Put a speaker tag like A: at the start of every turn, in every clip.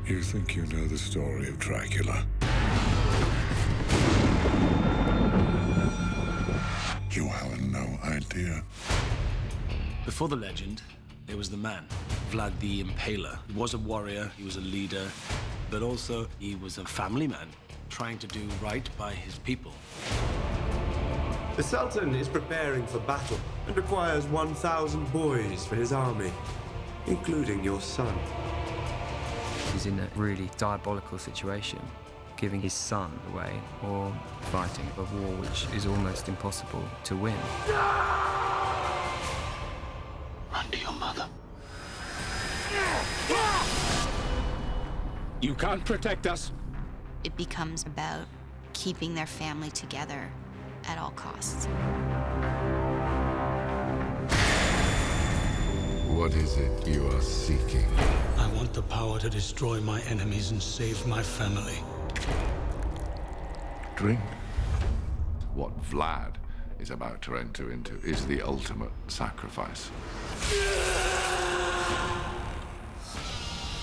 A: You think you know the story of Dracula? You have no idea.
B: Before the legend, there was the man, Vlad the Impaler. He was a warrior, he was a leader, but also he was a family man, trying to do right by his people.
C: The Sultan is preparing for battle and requires 1,000 boys for his army, including your son.
D: He's in a really diabolical situation, giving his son away or fighting a war which is almost impossible to win.
E: Run to your mother.
F: You can't protect us.
G: It becomes about keeping their family together at all costs.
A: What is it you are seeking?
E: I want the power to destroy my enemies and save my family.
A: Drink. What Vlad is about to enter into is the ultimate sacrifice.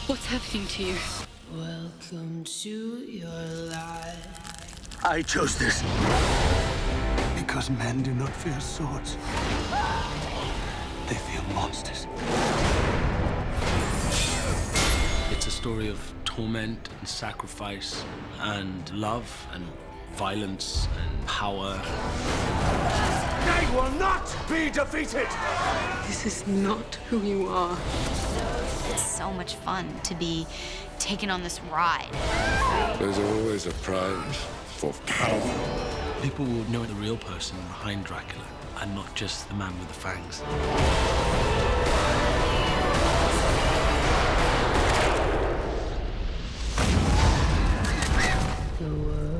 H: What's happening to you?
I: Welcome to your life.
E: I chose this. Because men do not fear swords. They fear monsters.
B: It's a story of torment and sacrifice and love and violence and power.
E: They will not be defeated!
H: This is not who you are.
G: It's so much fun to be taken on this ride.
A: There's always a prize for power.
B: People will know the real person behind Dracula and not just the man with the fangs.
I: The world